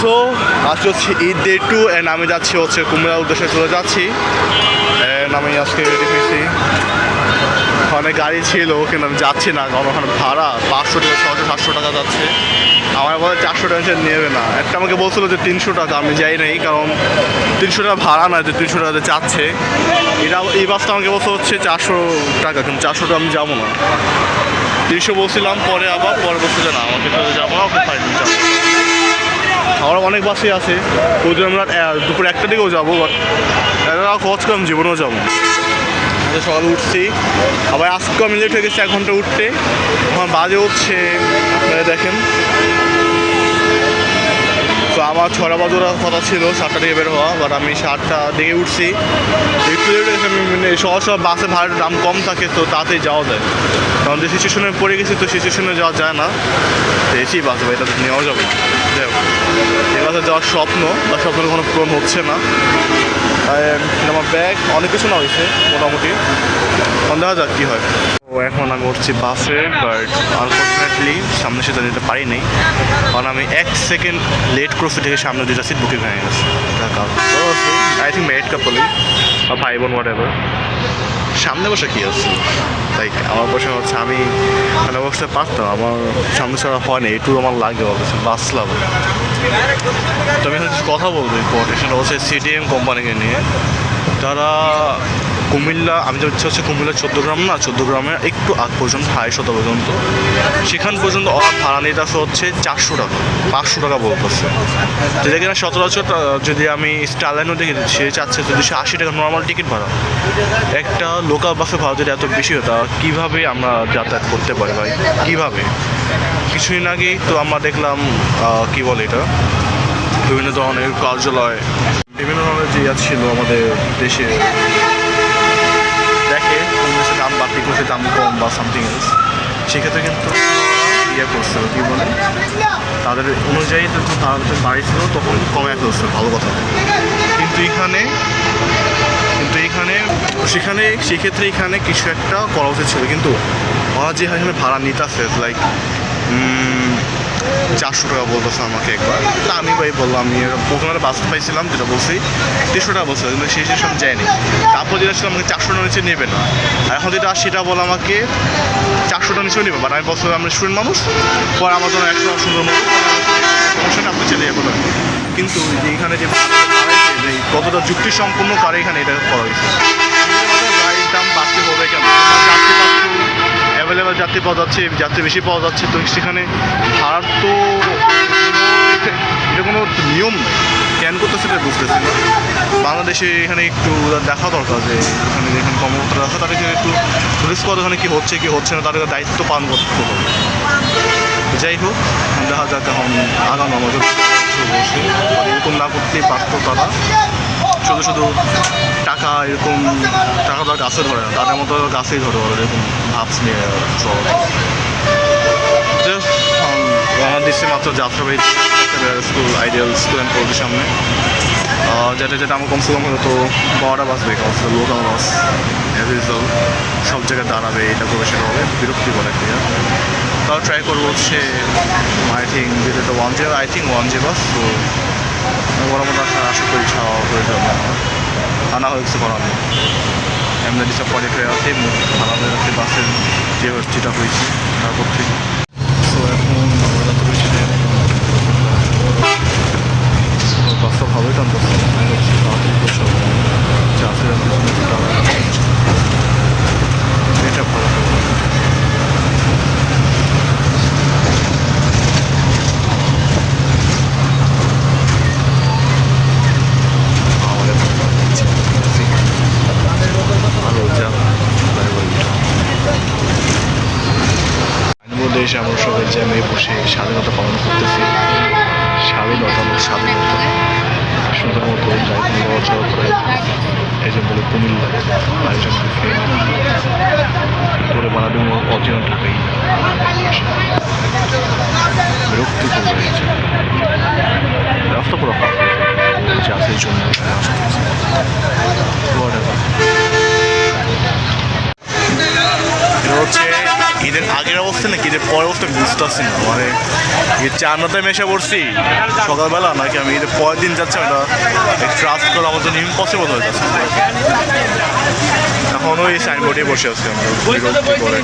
So আজকে হচ্ছে Eid day 2 and আমি যাচ্ছি হচ্ছে কুমিল্লার উদ্দেশ্যে চলে যাচ্ছি। অ্যান্ড আমি আজকে রেডি হয়েছি, ওখানে গাড়ি ছিল কিন্তু আমি যাচ্ছি না, কারণ ওখানে ভাড়া 500 টাকা 600-700 টাকা যাচ্ছে। আমার বলে 400 টাকা নেবে না, একটা আমাকে বলছিল যে 300 টাকা, আমি যাই নাই কারণ 300 টাকা ভাড়া না, যে 300 টাকাতে চাচ্ছে। এটা এই বাসটা আমাকে বলছে হচ্ছে 400 টাকা, কিন্তু 400 টাকা আমি যাবো না, 300 বলছিলাম, পরে বলছে যে না আমাকে যাবো না, ওকে ফাইন যাবো। আমার অনেক বাসই আছে, ওই জন্য আমরা দুপুর 1টার দিকেও যাবো, বাট খরচ করে আমি জীবনেও যাবো। সকালে উঠছি, আবার আজকে আমি লেট হয়ে গেছি 1 ঘন্টা উঠতে। আমার বাজে হচ্ছে দেখেন, তো আমার 6টা বাজার কথা ছিল 7টা দিকে বের হওয়া, বাট আমি 7টা দিকে উঠছি। একটু লেট হয়ে গেছে, আমি মানে সব বাসে ভাড়ার দাম কম থাকে, তো তাতেই যাওয়া যায়। কারণ যে সিচুয়েশনে পড়ে গেছি, তো সিচুয়েশনে যাওয়া যায় না, তো এসেই বাসে এটা নেওয়া যাবে না। যাই হোক, এই বাসে যাওয়ার স্বপ্ন বা স্বপ্ন কোনো পূরণ হচ্ছে না। আমার ব্যাগ অনেক কিছু না হয়েছে মোটামুটি, দেখা যাক কী হয়। তো এখন আমি উঠছি বাসে, বাট আনফর্চুনেটলি সামনে সেটা নিতে পারিনি, কারণ আমি 1 সেকেন্ড লেট করছি থেকে সামনে 2টা সিট বুকিং হয়ে গেছে। আই থিঙ্ক মেরিড কাপলই বা ভাই বোন হোয়াট এভার। সামনে বসে কী আছে, লাইক আমার বসে হচ্ছে আমি মানে বসতে পারতাম, আমার সামনে ছাড়া হয় না, একটু আমার লাগে অবশ্যই বাসলাম। তো আমি হচ্ছে কথা বলবো ইম্পর্টেন্ট, সেটা হচ্ছে সিডিএম কোম্পানিকে নিয়ে। তারা কুমিল্লা, আমি যে হচ্ছে কুমিল্লা 14 গ্রাম না, 14 গ্রামের একটু আগ পর্যন্ত 250 পর্যন্ত, সেখান পর্যন্ত ওরা ভাড়া নিতে হচ্ছে 400 টাকা, 500 টাকা বলতেছে। যদি এখানে 17 যদি আমি স্টারলাইনও দেখে সে চাচ্ছে যদি 280 টাকা নর্মাল টিকিট ভাড়া, একটা লোকাল বাসে ভাড়া যদি এত বেশি হতো, কীভাবে আমরা যাতায়াত করতে পারি ভাই, কীভাবে? কিছুদিন আগেই তো আমরা দেখলাম কী বলে এটা, বিভিন্ন ধরনের কার্যালয়, বিভিন্ন ধরনের যে ছিল আমাদের দেশে, দেখে কোন দেশের দাম বাড়তি করছে, দাম কম বা সামথিং এলস, সেক্ষেত্রে কিন্তু ইয়ে করছে কী বলে তাদের অনুযায়ী যখন তারা যখন বাড়িয়েছিল তখন কমে ফেলছে, ভালো কথা। কিন্তু সেক্ষেত্রে এখানে কিছু একটা করা উচিত ছিল, কিন্তু ওরা যে এখানে ভাড়া নিতে আসে লাইক 400 টাকা বলতেছে আমাকে একবার। তা আমি ভাই বললাম, আমি প্রথমে বাস পাইছিলাম যেটা বলছি 300 টাকা বলছিল, কিন্তু সেই স্টেশন যায়নি। তারপর যেটা ছিল আমাকে 400 টাকা নিচে নেবে না, আর এখন যেটা সেটা বলে আমাকে 400 টাকা নিচেও নেবে। বাট আমি বলছিলাম আমরা স্টুডেন্ট মানুষ, পরে আমার জন্য 100 টাকা সুন্দর মতো সমস্যা আপনি চলে যাবো। কিন্তু এখানে যে কতটা যুক্তিসম্পন্ন কারে এখানে এটা করা হয়েছে, গাড়ির দাম বাড়তে হবে কেন? অ্যাভেলেবেল যাত্রী পাওয়া যাচ্ছে, যাত্রী বেশি পাওয়া যাচ্ছে, তো সেখানে ভাড়ার তো এটা কোনো নিয়ম নেই, কেন করতেছে এটা বুঝতেছি না। বাংলাদেশে এখানে একটু দেখা দরকার যে এখানে কর্মকর্তারা আছে, তাদেরকে একটু নোটিস করা ওখানে কী হচ্ছে না, তাদের দায়িত্ব পালন করতে হবে। যাই হোক, দেখা যাক এখন আগানো আমাদের বলছি, এরকম না করতেই পারত তারা, শুধু টাকা এরকম টাকা তারা গাছে ধরে না, তাদের মতো গাছেই ধরে বলে এরকম ভাবস নিয়ে চল। রওনা দিচ্ছে মাত্র Jatrabari school, ideal school and কলেজের সামনে, যেটা আমার কমসে কম হয়তো 12টা বাস বের করছে, লোকাল বাস অ্যাভিজল সব জায়গায় দাঁড়াবে, এটা করবে সেটা হবে, বিরক্তিকর একটা। তাও ট্রাই করবো হচ্ছে আই থিঙ্ক যেটা 1J বাস, তো বড় মতো আশা করি ছাওয়া হয়ে যাবে, আনা হয়েছে করার নেই। এমনি ডিসঅ্যাপয়েন্টেড হয়ে আছে, ভালো হয়ে আছে বাসের যেটা হয়েছে তারপর থেকে। তো এখন বাসটা ভালোই টানতেছে, তাড়াতাড়ি করছে এটা ভালো। দেশে আমরা সবাই জ্যামে বসে স্বাধীনতা পালন করতেছি, স্বাধীনতা সুন্দর মতো ড্রাইভিং চলাচল করে। এই যে বলে কুমিল্লা আয়োজন করে বানাবে অরিজিনাল ঢাকাই, বিরক্তি করে রয়েছে রাস্তা পুরো চাষের জন্য এটা হচ্ছে ঈদের আগের অবস্থা নাকি ঈদের পরের অবস্থা বুঝতেছি না, মানে এই চান্নাতে মেশে পড়ছি সকালবেলা নাকি আমি এটা পরের দিন যাচ্ছি এটা ট্রাস্ট করা আমার জন্য ইম্পসিবল হয়ে যাচ্ছে। এখনও এই সাইনবোর্ডে বসে আছি আমরা বিরক্তি করে।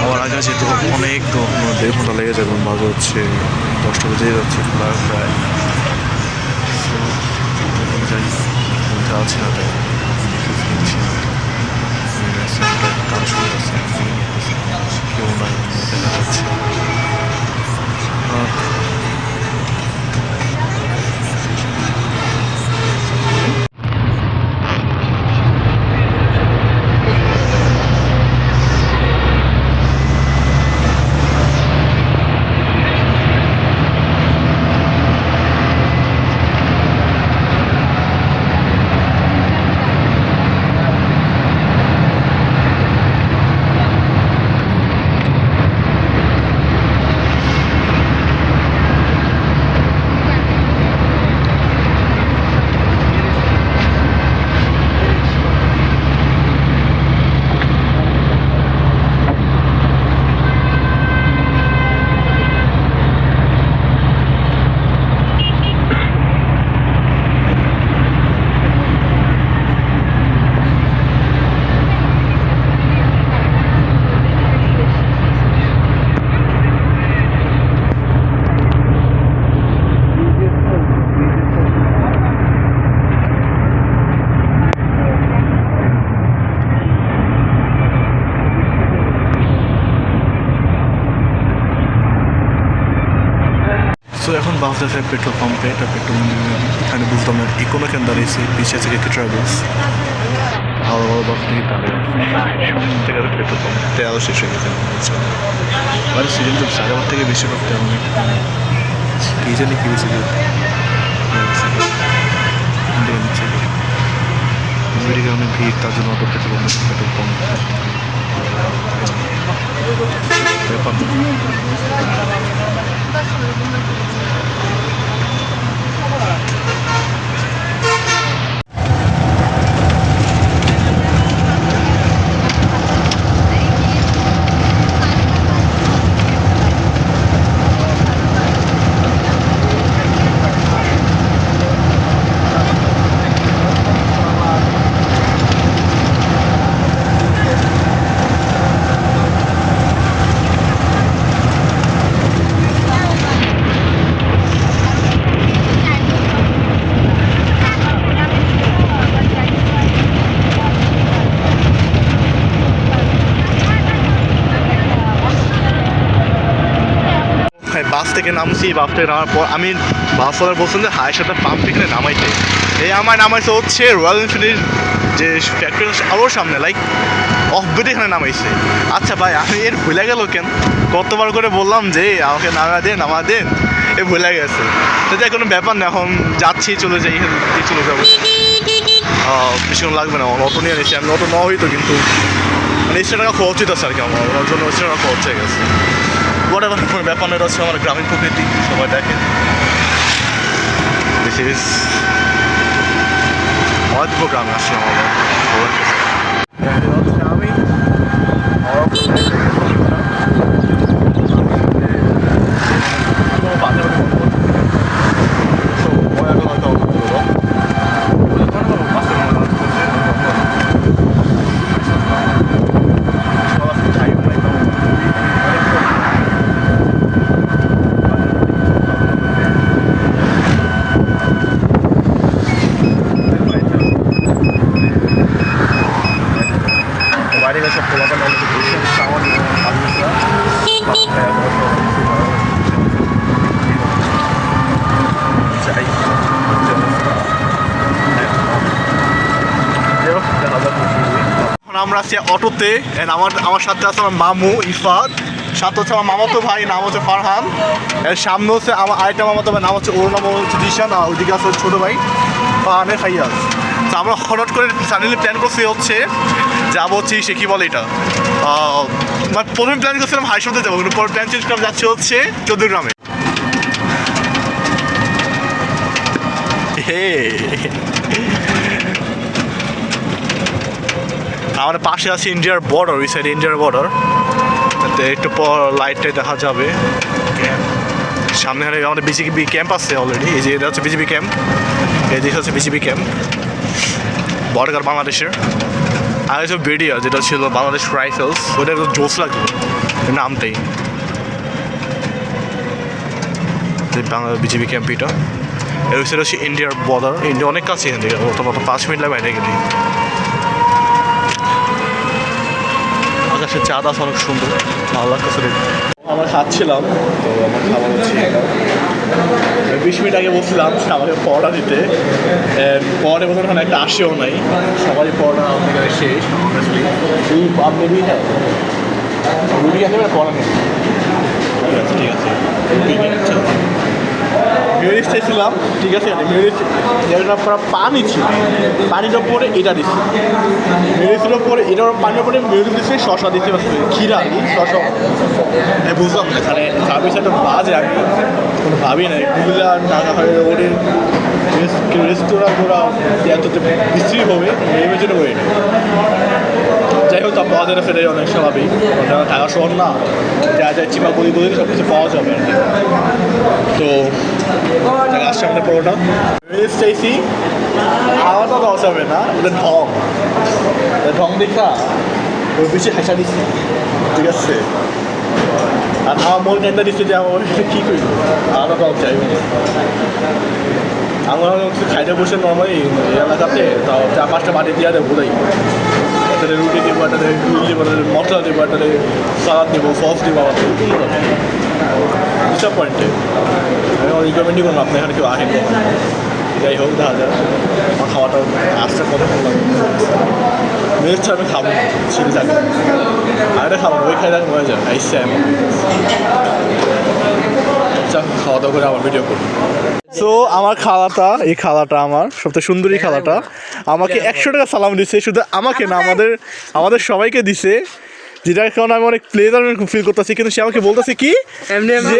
আমার আগে যেহেতু অনেক 1.5 ঘন্টা লেগে যাবে, বাজে হচ্ছে 10টা বেজে যাচ্ছে প্রায় যাই ফোনটা আছে না, তাই কাজ শুনতেছে কেউ নাই দেখা যাচ্ছে। তো এখন বাসে পেট্রোল পাম্পে, এটা পেট্রোল এখানে বুঝলাম না ইকোনো কেন দাঁড়িয়েছি, পিছিয়ে থেকে কি ট্রাভেলস ভালো ভালো বাস থেকে দাঁড়িয়ে থেকে পেট্রোল পাম্প তেল শেষ হয়ে গেছে। মানে সিজন তো সাগর থেকে বেশি করতে অনেক কী জানি কী হয়েছে নিচ্ছে আমেরিকা অনেক ভিড়, তার জন্য অটো পেট্রোল পাম্প ব্যাপার বাস থেকে নামছি, বাস থেকে নামার পর আমি বাসওয়ালার বলছেন যে হায়ের সাথে পাম্প এখানে নামাইতে। এই আমার নামাইছে হচ্ছে রয়্যাল এনফিল্ডের যে ফ্যাক্টরি আরও সামনে, লাইক অফ বিট এখানে নামাইছে। আচ্ছা ভাই, আমি এর ভুলে গেল কেন? কতবার করে বললাম যে আমাকে নামা দেন, এ ভুলে গেছে। সেটা কোনো ব্যাপার না, এখন যাচ্ছি, চলে যাই, এখান দিয়ে চলে যাবো, বেশিক্ষণ লাগবে না। অটো নিয়ে নিচ্ছি আমি, অটো নেওয়া হইতো কিন্তু মানে এক্সট্রা টাকা খরচ হইতেছে আর কি, আমার ওর জন্য এক্সট্রা টাকা খরচ হয়ে গেছে। বড় কোনো ব্যাপার নয়, হচ্ছে আমার গ্রামীণ প্রকৃতি, সবাই দেখে। দিস ইজ অদ্ভুত গ্রামে আসলাম আমার সবার কাছে। আমি সব পোলাপান আমরা আছি অটোতে, আমার সাথে আছে আমার মামু ইফাত, সাথে হচ্ছে আমার মামাতো ভাই, নাম হচ্ছে ফারহান, এর সামনে হচ্ছে আমার আরেকটা মামাতো ভাই, নাম হচ্ছে ওর নাম হচ্ছে দিশান, আর ওইদিকে আছে ছোটো ভাই ফারহানের ফাইয়াজ। তো আমরা হঠাৎ করে সাডেনলি প্ল্যান করছি হচ্ছে যাবো হচ্ছে সে কী বলে এটা, প্রথমে প্ল্যান করছিলাম হাইসতে যাবো, কিন্তু পরে প্ল্যান চেঞ্জ করে যাচ্ছে হচ্ছে চৌদ্দগ্রামে। আমাদের পাশে আছে ইন্ডিয়ার বর্ডার, ওই সাইডে ইন্ডিয়ার বর্ডার, একটু পর লাইটটাই দেখা যাবে। সামনে আমাদের বিজিবি ক্যাম্প আছে অলরেডি, এই যে এটা হচ্ছে বিজিবি ক্যাম্প, এই যে হচ্ছে বিজিবি ক্যাম্প বর্ডার বাংলাদেশের। আর হচ্ছে বিডিআর যেটা ছিল বাংলাদেশ রাইফেলস, ওটা একটু জোস লাগলো নামতেই, বাংলা বিজিবি ক্যাম্প এটা। এর সাইড হচ্ছে ইন্ডিয়ার বর্ডার, ইন্ডিয়া অনেক কাছে এখান থেকে, অত 5 মিনিট লাগে বাইরে গেলে। আকাশের চাঁদ আছে অনেক সুন্দর, ভালো লাগতেছে দেখতে। আমরা খাচ্ছিলাম, তো আমার খাবার হচ্ছে 20 মিনিট আগে বলছিলাম আমাকে পড়া দিতে, পরে বোধ হয় একটা আসেও নাই, সবারই পড়া আমাদের শেষ। আপনি রুটি আছে পড়া নেই, ঠিক আছে ঠিক আছে, মিউনিস চাইছিলাম, ঠিক আছে, মিউনিস পানি ছিল, পানির ওপরে এটা দিচ্ছে, মিউনিসের ওপরে এটার পানির ওপরে মিউনিস দিচ্ছে, শশা দিচ্ছে, ক্ষীরা শশা, বুঝলাম না এখানে সার্ভিস একটা বাজে, আমি কোনো ভাবি নাই কুমিল্লা টাকা হয় ওদের রেস্তোরাঁ ওরা এততে বিশ্রী হবে ভেবেছিল হয়ে নেই। যাই হোক, তা পাওয়া যায় না, সেটাই অনেক স্বাভাবিক, টাকা শহর না, যা যা চিপা গলি গলি সব কিছু পাওয়া যাবে আর কি। তো আসছে আমাদের পরোটা মিউনিস চাইছি, আমার তো দেওয়া যাবে না, ওদের ঢং দেখা ওর বেশি হাসা দিচ্ছি, ঠিক আছে। আর আমার মন কেনটা দিচ্ছে যে আমার কী করবো, আলাদা পাওয়া চাইবে না। আমরা কিছু খাইতে বসে নর্মালি এলাকাতে, তাও 4-5টা বাটি দিয়ে দেবো, বোঝাই একটা রুটি দেবো, একটা রুল দেবো, মশলা দেবো, একটা সালাদ দেবো, সস দেবো, আমার ডিসঅ্যাপয়েন্টে আমি রিকমেন্ডই করবো আপনি এখানে কেউ আসেন। যাই হোক, দেখা যায় আমার খাওয়াটা আসছে কত ভালো লাগে, মেয়ের ছাড়া আমি খাবো ছিঁড়ে থাকি, আর এটা খাবো ওই খাই থাকি মনে যায় আইসে আমি খাওয়া দাওয়া করে আমার ভিডিও করবো। সো আমার এই খালাটা আমার সবথেকে সুন্দরী খালাটা আমাকে 100 টাকা সালাম দিছে, শুধু আমাকে না আমাদের সবাইকে দিছে। যেটার কারণে আমি অনেক প্লেজার ফিল করতেছি, কিন্তু সে আমাকে বলতেছে কি এমনি যে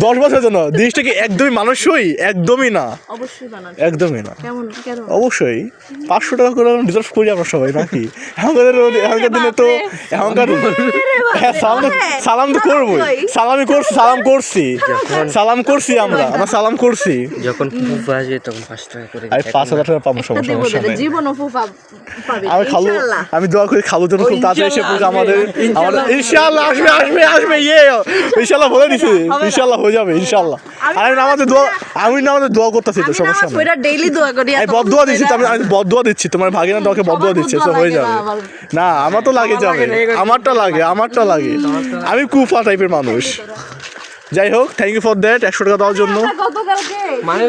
10 বছরের জন্য। জিনিসটা কি একদমই মানুষই? একদমই না, অবশ্যই বানান। একদমই না। কেমন কেন? অবশ্যই 500 টাকা করে ডিজার্ভ করি আমরা সবাই নাকি? এখনকার দিনে তো এখনকার হ্যাঁ, সালাম তো করবোই, সালাম করছি আমরা সালাম করছি। যখন ফুফু আসবে তখন 5 টাকা করে আমি 5,000 টাকা পাবো, সমস্যা নেই। জীবন ফুফা পাবে ইনশাআল্লাহ। আমি দোয়া করি খালু যেন খুব তাড়াতাড়ি এসে পড়ুক আমাদের ইনশাআল্লাহ। আসবে ইনশাআল্লাহ বলে দিছি, ইনশাআল্লাহ হয়ে যাবে ইনশাআল্লাহ। আর আমি নামাজে দোয়া করতেছি তো, সমস্যা নেই। ওইটা ডেইলি দোয়া করি। আমি বদদোয়া দিচ্ছি, আমি বদদোয়া দিচ্ছি, তোমার ভাগিনা তোমাকে বদদোয়া দিচ্ছে, তো হয়ে যাবে। না আমার তো লাগে যাবে, আমারটা লাগে। আমি কুফা টাইপের মানুষ। যাই হোক, থ্যাংক ইউ ফর দ্যাট 100 টাকা দেওয়ার জন্য। গতকালকে মানে